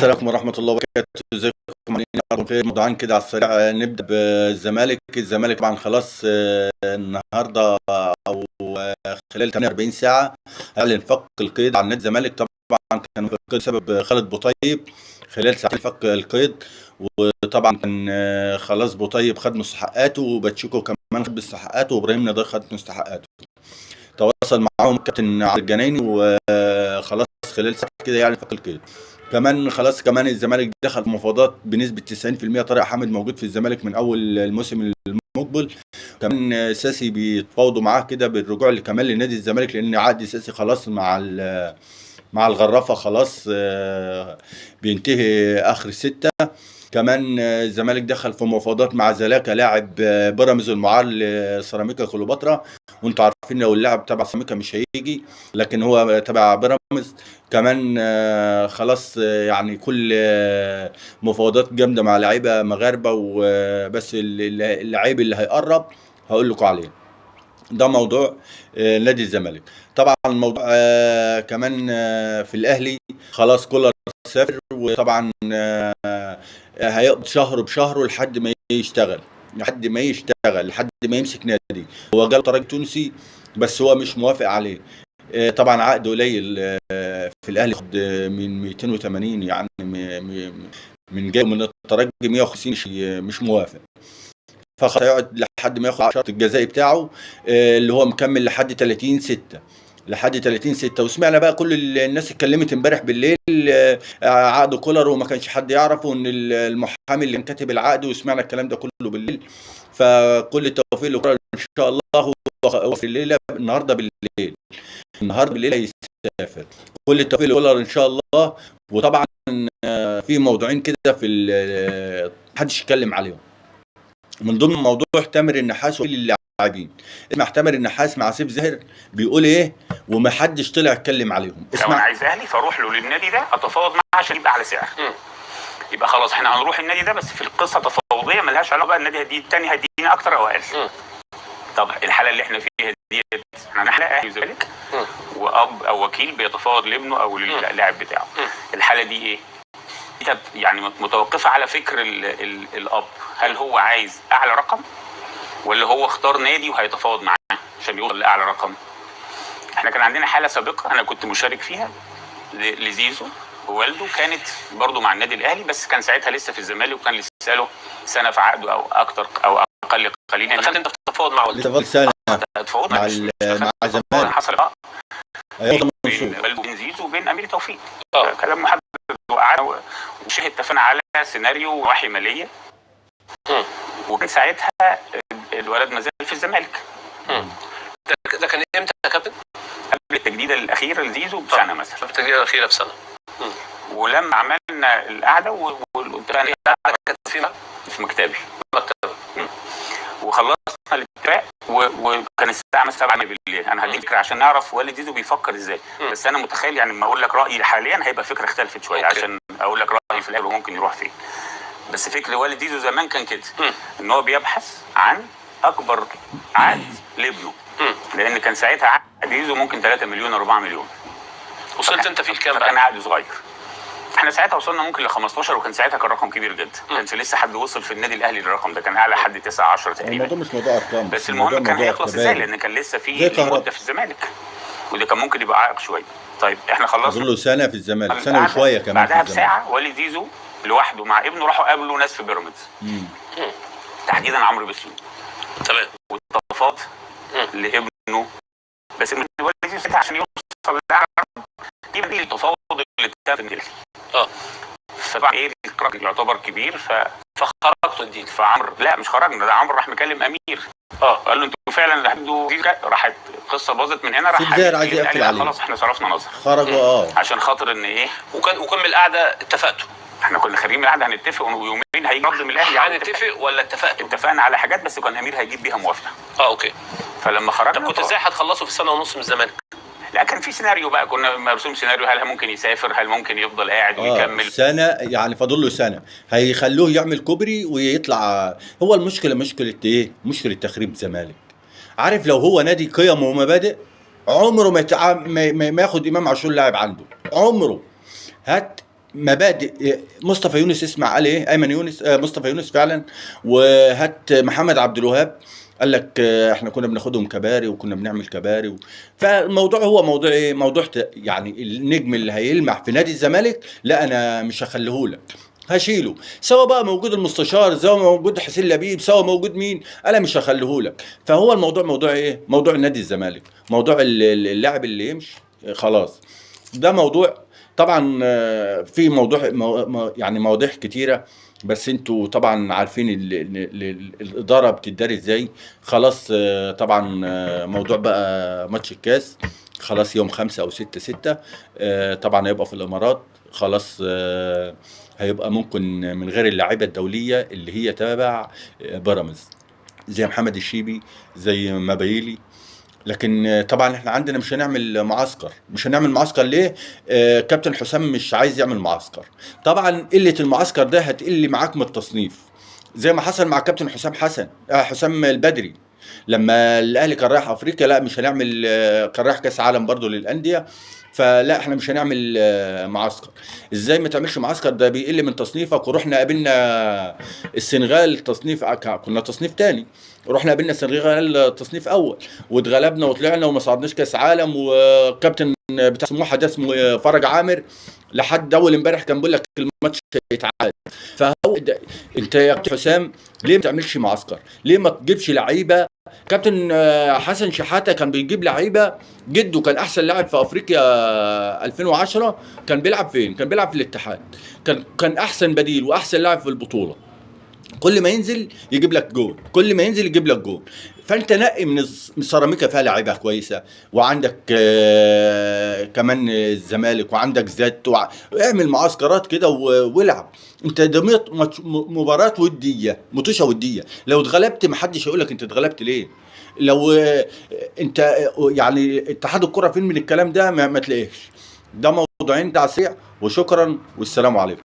السلام عليكم ورحمة الله وبركاته، ازيكم عاملين ايه؟ بخير. موضوعين كده على السريع. نبدأ بالزمالك. الزمالك طبعا خلاص النهارده او خلال 48 ساعة اعلن فك القيد عن نادي الزمالك. طبعا كان في القيد بسبب خالد بوطيب، خلال ساعتين فك القيد. وطبعا كان خلاص بوطيب خد مستحقاته، وباتشيكو كمان خد مستحقاته، وابراهيم نضال خد مستحقاته. تواصل معاهم الكابتن عبد الجنايني وخلاص خلال ساعات كده يعني فك القيد. كمان خلاص كمان الزمالك دخل في مفاوضات بنسبة 90%. طارق حامد موجود في الزمالك من أول الموسم المقبل. كمان ساسي بيتفاوضوا معاه كده بالرجوع كمان لنادي الزمالك، لأن عقد ساسي خلاص مع الغرافة خلاص بينتهي آخر 6. كمان الزمالك دخل في مفاوضات مع زلاكا لاعب بيراميدز المعار لسيراميكا كليوباترا، وانتوا عارفين لو اللاعب تبع سيراميكا مش هيجي، لكن هو تبع بيراميدز. كمان خلاص يعني كل مفاوضات جامده مع لعيبه مغاربه، وبس اللعيب اللي هيقرب هقول لكم عليه. ده موضوع نادي الزمالك. طبعا الموضوع كمان في الاهلي خلاص كولر سافر، وطبعا هيقضي شهر بشهره لحد ما يشتغل، لحد ما يمسك نادي. هو جاله ترجي تونسي بس هو مش موافق عليه. طبعا عقد قليل في الاهلي خد من 280 يعني من جاي من الترجي 150 مش موافق. فخلاص هيقعد لحد ما ياخد الشرط الجزائي بتاعه اللي هو مكمل لحد 30/6. وسمعنا بقى كل الناس اتكلمت امبارح بالليل عقد كولر، وما كانش حد يعرفه ان المحامي اللي كاتب العقد، وسمعنا الكلام ده كله بالليل. فكل التوفيق لكولر ان شاء الله. هو في الليله النهارده بالليل هيسافر. كل التوفيق لكولر ان شاء الله. وطبعا في موضوعين كده في محدش يتكلم عليهم. من ضمن موضوع تامر النحاس اللاعبين. اسمع تامر النحاس مع سيف زاهر بيقول ايه، ومحدش طلع يتكلم عليهم. اسمع. لو انا عايز اهلي فاروح له للنادي ده اتفاوض معاه عشان يبقى على سعر. يبقى خلاص احنا هنروح النادي ده، بس في القصه تفاوضيه ملهاش علاقه بقى النادي الثاني هيدينا اكتر او اقل. طب الحاله اللي احنا فيها ديت احنا اهلي وزمالك، واب او وكيل بيتفاوض لابنه او للاعب بتاعه. الحاله دي ايه؟ يعني متوقفه على فكر الاب. هل هو عايز اعلى رقم، ولا هو اختار نادي وهيتفاوض معاه عشان يوصل لاعلى رقم؟ احنا كان عندنا حاله سابقه انا كنت مشارك فيها لزيزو، ووالده كانت برضو مع النادي الاهلي، بس كان ساعتها لسه في الزمالك، وكان لسه له سنه في عقده او اكتر او اقل قليلا. دخلت انت تتفاوض مع والده سنه تتفاوض مع الزمالك. حصل بين والده وبين زيزو وبين امير توفيق. كلام محدد وقعدنا وشهد اتفقنا على سيناريو وحي ماليه. وكان ساعتها الولد ما زال في الزمالك. ده كان امتى يا كابتن؟ قبل التجديده الاخيره لزيزو بسنه مثلا. التجديده الاخيره بسنه. ولما عملنا القعده والاتفاق كانت في مكتبي. وخلصنا الاتفاق وكان الساعه 7 بالليل. انا هديك فكره عشان نعرف والد زيزو بيفكر ازاي. بس انا متخيل يعني لما اقول لك رايي حاليا هيبقى فكره اختلفت شويه. عشان اقول لك رايي في الاخر ممكن يروح فين. بس فكر والد زيزو زمان كان كده، ان هو بيبحث عن اكبر عقد لابنه، لان كان ساعتها عقد زيزو ممكن 3 مليون 4 مليون. وصلت انت في الكام بقى؟ كان عقد صغير. احنا ساعتها وصلنا ممكن ل 15، وكان ساعتها كان رقم كبير جدا. ما كانش لسه حد وصل في النادي الاهلي للرقم ده، كان اعلى حد 9 10 تقريبا. الموضوع مش موضوع ارقام، بس المهم كان هيخلص ازاي، لان كان لسه في مده في الزمالك، وده كان ممكن يبقى عائق شويه. طيب احنا خلصنا له سنه في الزمالك، سنه وشويه كمان. بعدها بساعه والد زيزو لوحده مع ابنه راحوا قابلوا ناس في بيراميدز، تحديدا عمرو بسيوني. تمام. والتفاوض لابنه، بس والد زيزو عشان يوصل يبقى التفاوض اللي اتفق. فطبعا ايه القرار يعتبر كبير. فخرجتوا الدين. فعمرو لا مش خرجنا، ده عمرو راح مكلم امير. قال له انتوا فعلا هتدوا راحت القصه باظت من هنا. راح عايز يقفل عليه. خلاص احنا صرفنا نظر. خرجوا عشان خاطر ان ايه. وكمل القعده اتفقتوا. احنا كنا خارجين من القعده هنتفق، ويومين هيجي رد من الاهلي. هنتفق ولا اتفقتوا؟ اتفقنا على حاجات، بس كان امير هيجيب بيها موافقه. اوكي. فلما خرجنا طب كنت ازاي هتخلصوا في سنه ونص من الزمالك؟ لا كان في سيناريو بقى، كنا مرسوم سيناريو. هل ممكن يسافر، هل ممكن يفضل قاعد ويكمل سنه، يعني فاضل له سنه هيخلوه يعمل كوبري ويطلع. هو المشكله مشكله ايه؟ مشكله تخريب الزمالك. عارف لو هو نادي قيم ومبادئ عمره ما ياخد امام عاشور لاعب عنده، عمره. هات مبادئ مصطفى يونس، اسمع قال ايه ايمن يونس، مصطفى يونس فعلا. وهات محمد عبد الوهاب، قال لك احنا كنا بناخدهم كباري وكنا بنعمل كباري فالموضوع هو موضوع ايه، موضوع يعني النجم اللي هيلمع في نادي الزمالك لا انا مش هخليهولك، هشيله، سواء بقى موجود المستشار، سواء موجود حسين لبيب، سواء موجود مين، انا مش هخليهولك. فهو الموضوع موضوع ايه، موضوع نادي الزمالك، موضوع اللاعب اللي يمشي خلاص. ده موضوع طبعا في موضوع يعني مواضيع كتيره، بس انتوا طبعا عارفين الاداره بتداري ازاي. خلاص طبعا موضوع بقى ماتش الكاس خلاص يوم 5 أو 6/6 طبعا هيبقى في الامارات. خلاص هيبقى ممكن من غير اللاعيبه الدوليه اللي هي تابع بيراميدز زي محمد الشيبي، زي مبايلي. لكن طبعا احنا عندنا مش هنعمل معسكر. مش هنعمل معسكر ليه؟ كابتن حسام مش عايز يعمل معسكر. طبعا قله المعسكر ده هتقل معاك من التصنيف، زي ما حصل مع كابتن حسام البدري لما الاهلي كان رايح افريقيا. لا مش هنعمل، كان رايح كاس عالم برضو للانديه، فلا احنا مش هنعمل معسكر. ازاي ما تعملش معسكر؟ ده بيقل من تصنيفك. ورحنا قابلنا السنغال تصنيف، كنا تصنيف تاني، رحنا قابلنا السنغال تصنيف اول واتغلبنا وطلعنا وما صعدناش كاس عالم. وكابتن بتاع سموحه ده اسمه فرج عامر لحد اول امبارح كان بيقول لك الماتش هيتعاد. فهو انت يا كابتن حسام ليه ما تعملش معسكر؟ ليه ما تجيبش لعيبه؟ كابتن حسن شحاته كان بيجيب لعيبه، جده كان احسن لاعب في افريقيا 2010، كان بيلعب فين؟ كان بيلعب في الاتحاد، كان احسن بديل واحسن لاعب في البطوله. كل ما ينزل يجيب لك جول، كل ما ينزل يجيب لك جول. فانت نقي من سيراميكا فيها لعيبه كويسه، وعندك كمان الزمالك، وعندك ذات اعمل معسكرات كده والعب. انت دميت مباراه وديه، مطوشه وديه، لو اتغلبت محدش هيقول لك انت اتغلبت ليه. لو انت يعني اتحاد الكره فين من الكلام ده؟ ما تلاقيش. ده موضوعين، ده سريع، وشكرا والسلام عليكم.